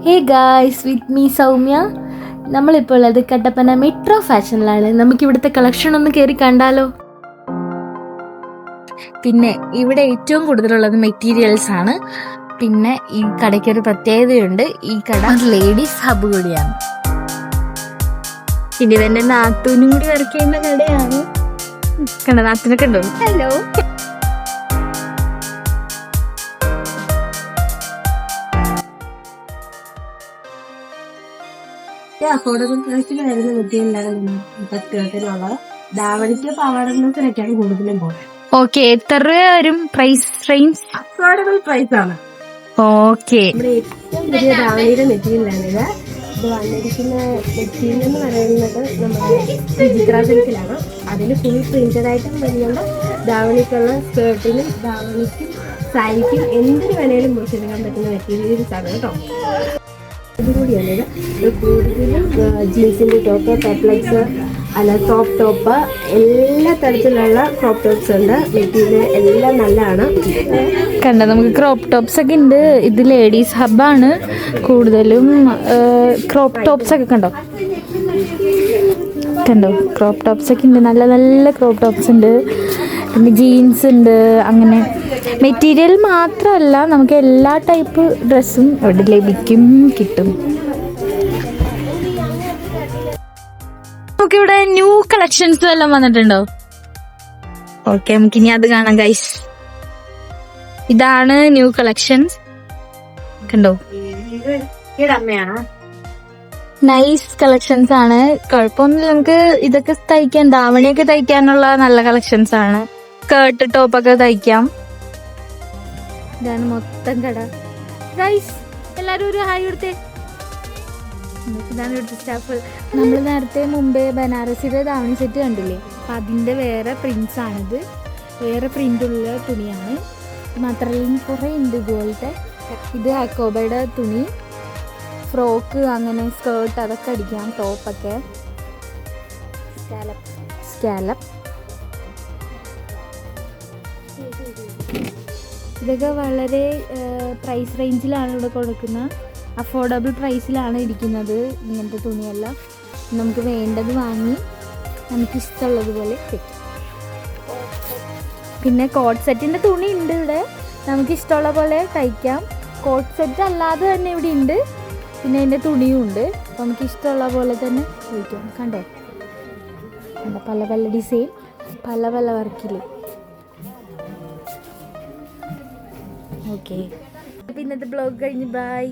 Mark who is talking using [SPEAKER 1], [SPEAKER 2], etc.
[SPEAKER 1] Hey guys, with me Soumya. നമ്മളിപ്പോൾ ഉള്ളത് Kattappana metro ഫാഷനിലാണ്. നമുക്ക് ഇവിടുത്തെ കളക്ഷൻ ഒന്ന് കയറി കണ്ടാലോ? പിന്നെ ഇവിടെ ഏറ്റവും കൂടുതലുള്ളത് മെറ്റീരിയൽസ് ആണ്. പിന്നെ ഈ കടയ്ക്കൊരു പ്രത്യേകതയുണ്ട്, ഈ കട ലേഡീസ് ഹബ്ബ് കൂടിയാണ്. ഇനി തന്നെ നാത്തൂനും കൂടി വർക്ക് ചെയ്യുന്ന കടയാണ്. കണ്ട നാത്തൂനൊക്കെ ഉണ്ടോ? ഹലോ.
[SPEAKER 2] അഫോർഡബിൾ പ്രൈസിൽ വരുന്ന മെറ്റീരിയലാണ് സ്കേർട്ടിനുള്ളത്. ധാവണിക്ക് പാവാടത്തിനൊക്കെയാണ് കൂടുതലും പോകുന്നത്.
[SPEAKER 1] ഓക്കെ, എത്ര രൂപ വരും പ്രൈസ് റേഞ്ച്?
[SPEAKER 2] അഫോർഡബിൾ പ്രൈസ് ആണ്.
[SPEAKER 1] ഓക്കെ,
[SPEAKER 2] നമ്മുടെ ഏറ്റവും പുതിയ ധാവണിയുടെ മെറ്റീരിയലാണിത്. ഇത് വന്നിരിക്കുന്ന മെറ്റീരിയൽ എന്ന് പറയുന്നത് നമ്മുടെ ചിത്ര സിൽക്കിലാണ്. അതിൽ ഫുൾ പ്രിന്റഡ് ആയിട്ടും വരുന്നുണ്ട്. ധാവണിക്കുള്ള സ്കേർട്ടിനും ധാവണിക്കും സാരിക്കും എന്തിനു വേണേലും മുറിച്ചെടുക്കാൻ പറ്റുന്ന മെറ്റീരിയൽസ് ആണ് കേട്ടോ. ഇതുകൂടിയാണിത്. കൂടുതലും ജീൻസിൻ്റെ ടോപ്പ്, പെപ്ലക്സ്, അല്ല ക്രോപ്പ് ടോപ്പ്, എല്ലാ തരത്തിലുള്ള ക്രോപ്പ് ടോപ്സ് ഉണ്ട്. മെറ്റീരിയൽ എല്ലാം നല്ലതാണ്.
[SPEAKER 1] കണ്ട നമുക്ക് ക്രോപ്പ് ടോപ്സ് ഒക്കെ ഉണ്ട്. ഇത് ലേഡീസ് ഹബ്ബാണ്. കൂടുതലും ക്രോപ്പ് ടോപ്സ് ഒക്കെ കണ്ടോ ക്രോപ്പ് ടോപ്സ് ഒക്കെ ഉണ്ട്. നല്ല നല്ല ക്രോപ്പ് ടോപ്സ് ഉണ്ട്. പിന്നെ ജീൻസ് ഉണ്ട്. അങ്ങനെ മെറ്റീരിയൽ മാത്രമല്ല, നമുക്ക് എല്ലാ ടൈപ്പ് ഡ്രസ്സും ഇവിടെ കിട്ടും. നമുക്കിവിടെ ന്യൂ കളക്ഷൻസ് എല്ലാം വന്നിട്ടുണ്ടോ? ഓക്കെ, നമുക്കിനി അത് കാണാം ഗൈസ്. ഇതാണ് ന്യൂ കളക്ഷൻസ്. കണ്ടോ, നൈസ് കളക്ഷൻസ് ആണ്. കുഴപ്പമൊന്നുമില്ല. നമുക്ക് ഇതൊക്കെ തയ്ക്കാൻ, ധാവണിയൊക്കെ തയ്ക്കാനുള്ള നല്ല കളക്ഷൻസ് ആണ്. സ്കേർട്ട് ടോപ്പൊക്കെ തയ്ക്കാം. ഇതാണ് മൊത്തം കട ഗൈസ്. എല്ലാരും ഒരു ഹായ് കൊടുത്തേ. ഇതാണ് ഇവിടുത്തെ സ്റ്റാഫ്. നമ്മൾ നേരത്തെ മുമ്പേ ബനാറസിയുടെ ധാവണി സെറ്റ് കണ്ടില്ലേ? അപ്പം അതിൻ്റെ വേറെ പ്രിന്റ്സ് ആണിത്. വേറെ പ്രിൻ്റുള്ള തുണിയാണ്. മാത്രമല്ല കുറേ ഉണ്ട് ഇതുപോലത്തെ. ഇത് അക്കോബയുടെ തുണി, ഫ്രോക്ക്, അങ്ങനെ സ്കേർട്ട് അതൊക്കെ അടിക്കാം. ടോപ്പൊക്കെ സ്കാലപ്പ് ഇതൊക്കെ വളരെ പ്രൈസ് റേഞ്ചിലാണ് ഇവിടെ കൊടുക്കുന്നത്. അഫോർഡബിൾ പ്രൈസിലാണ് ഇരിക്കുന്നത് ഇങ്ങനത്തെ തുണിയെല്ലാം. നമുക്ക് വേണ്ടത് വാങ്ങി നമുക്കിഷ്ടമുള്ളതുപോലെ കിട്ടും. പിന്നെ കോട്ട് സെറ്റിൻ്റെ തുണി ഉണ്ട് ഇവിടെ. നമുക്കിഷ്ടമുള്ള പോലെ തയ്ക്കാം. കോട്ട് സെറ്റ് അല്ലാതെ തന്നെ ഇവിടെ ഉണ്ട്. പിന്നെ അതിൻ്റെ തുണിയും ഉണ്ട്. അപ്പോൾ നമുക്കിഷ്ടമുള്ള പോലെ തന്നെ തയ്ക്കാം. കണ്ടോ, പല പല ഡിസൈൻ, പല പല വർക്കിൽ. ഓക്കെ, അപ്പോൾ ഇന്നത്തെ ബ്ലോഗ് കഴിഞ്ഞ് ബൈ.